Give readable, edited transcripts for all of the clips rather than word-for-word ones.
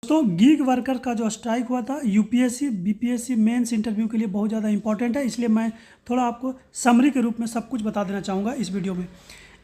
दोस्तों gig worker का जो स्ट्राइक हुआ था यूपीएससी बीपीएससी मेंस इंटरव्यू के लिए बहुत ज़्यादा इंपॉर्टेंट है, इसलिए मैं थोड़ा आपको समरी के रूप में सब कुछ बता देना चाहूँगा इस वीडियो में।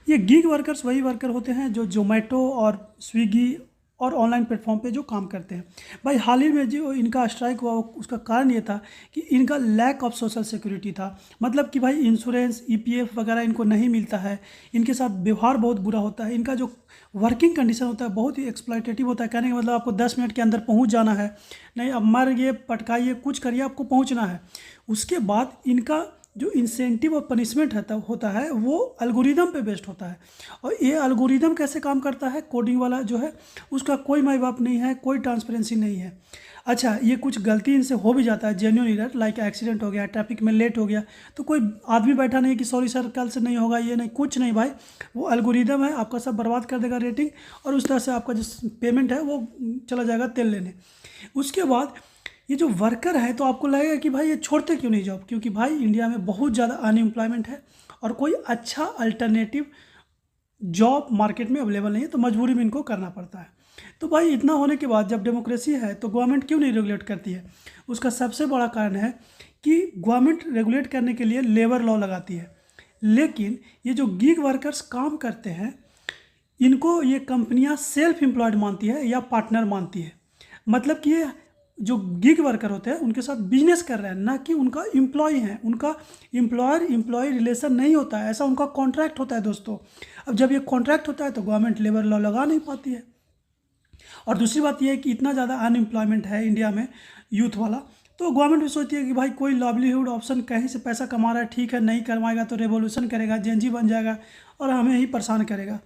ये गीग वर्कर्स वही वर्कर होते हैं जो जोमेटो और स्विगी और ऑनलाइन प्लेटफॉर्म पे जो काम करते हैं। भाई हाल ही में जो इनका स्ट्राइक हुआ उसका कारण ये था कि इनका लैक ऑफ सोशल सिक्योरिटी था। मतलब कि भाई इंश्योरेंस ईपीएफ वगैरह इनको नहीं मिलता है, इनके साथ व्यवहार बहुत बुरा होता है, इनका जो वर्किंग कंडीशन होता है बहुत ही एक्सप्लॉयटेटिव होता है। कहने का मतलब आपको 10 मिनट के अंदर पहुंच जाना है, नहीं अब मारिए पटकाइए कुछ करिए आपको पहुंचना है। उसके बाद इनका जो इंसेंटिव और पनिशमेंट होता है वो एल्गोरिदम पे बेस्ड होता है। और ये एल्गोरिदम कैसे काम करता है, कोडिंग वाला जो है उसका कोई माई बाप नहीं है, कोई ट्रांसपेरेंसी नहीं है। अच्छा, ये कुछ गलती इनसे हो भी जाता है, जेन्युइन एरर, लाइक एक्सीडेंट हो गया, ट्रैफिक में लेट हो गया, तो कोई आदमी बैठा नहीं कि सॉरी सर कल से नहीं होगा, ये नहीं, कुछ नहीं भाई, वो एल्गोरिदम है आपका सब बर्बाद कर देगा रेटिंग, और उस तरह से आपका जो पेमेंट है वो चला जाएगा तेल लेने। उसके बाद ये जो वर्कर है तो आपको लगेगा कि भाई ये छोड़ते क्यों नहीं जॉब, क्योंकि भाई इंडिया में बहुत ज़्यादा अनएम्प्लॉयमेंट है और कोई अच्छा अल्टरनेटिव जॉब मार्केट में अवेलेबल नहीं है, तो मजबूरी में इनको करना पड़ता है। तो भाई इतना होने के बाद जब डेमोक्रेसी है तो गवर्नमेंट क्यों नहीं रेगुलेट करती है? उसका सबसे बड़ा कारण है कि गवर्नमेंट रेगुलेट करने के लिए लेबर लॉ लगाती है, लेकिन ये जो गिग वर्कर्स काम करते हैं इनको ये कंपनियां सेल्फ एम्प्लॉयड मानती है या पार्टनर मानती है। मतलब कि ये जो गिग वर्कर होते हैं उनके साथ बिजनेस कर रहे हैं, ना कि उनका एम्प्लॉय है। उनका एम्प्लॉयर एम्प्लॉय रिलेशन नहीं होता है, ऐसा उनका कॉन्ट्रैक्ट होता है दोस्तों। अब जब ये कॉन्ट्रैक्ट होता है तो गवर्नमेंट लेबर लॉ लगा नहीं पाती है। और दूसरी बात यह है कि इतना ज़्यादा अनएम्प्लॉयमेंट है इंडिया में यूथ वाला, तो गवर्नमेंट भी सोचती है कि भाई कोई लाइवलीहुड ऑप्शन कहीं से पैसा कमा रहा है, ठीक है, नहीं कमाएगा तो रेवोल्यूशन करेगा, जेनजी बन जाएगा और हमें ही परेशान करेगा।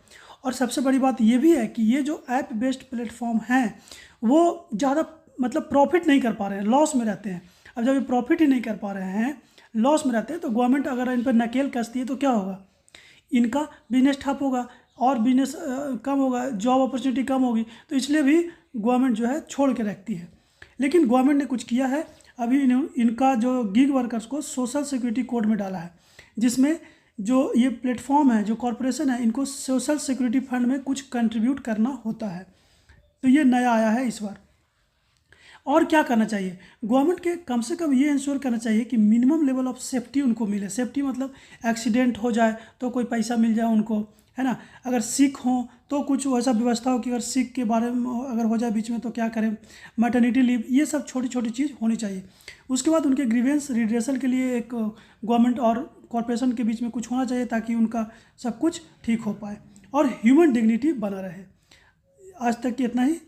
और सबसे बड़ी बात ये भी है कि ये जो ऐप बेस्ड प्लेटफॉर्म हैं वो ज़्यादा मतलब प्रॉफिट नहीं कर पा रहे हैं, लॉस में रहते हैं। अब जब ये प्रॉफिट ही नहीं कर पा रहे हैं, लॉस में रहते हैं, तो गवर्नमेंट अगर इन पर नकेल कसती है तो क्या होगा? इनका बिजनेस ठप होगा और बिजनेस कम होगा, जॉब अपॉर्चुनिटी कम होगी, तो इसलिए भी गवर्नमेंट जो है छोड़ के रखती है। लेकिन गवर्नमेंट ने कुछ किया है, अभी इनका जो गिग वर्कर्स को सोशल सिक्योरिटी कोड में डाला है, जिसमें जो ये प्लेटफॉर्म है, जो कॉरपोरेशन है, इनको सोशल सिक्योरिटी फंड में कुछ कंट्रीब्यूट करना होता है। तो ये नया आया है इस बार। और क्या करना चाहिए गवर्नमेंट के? कम से कम ये इंश्योर करना चाहिए कि मिनिमम लेवल ऑफ सेफ्टी उनको मिले। सेफ्टी मतलब एक्सीडेंट हो जाए तो कोई पैसा मिल जाए उनको, है ना। अगर सिक हो तो कुछ वैसा व्यवस्था हो कि अगर सिक के बारे में अगर हो जाए बीच में तो क्या करें, मैटर्निटी लीव, ये सब छोटी छोटी चीज़ होनी चाहिए। उसके बाद उनके ग्रीवेंस रिड्रेसल के लिए एक गवर्नमेंट और कॉरपोरेशन के बीच में कुछ होना चाहिए ताकि उनका सब कुछ ठीक हो पाए और ह्यूमन डिग्निटी बना रहे। आज तक की इतना ही।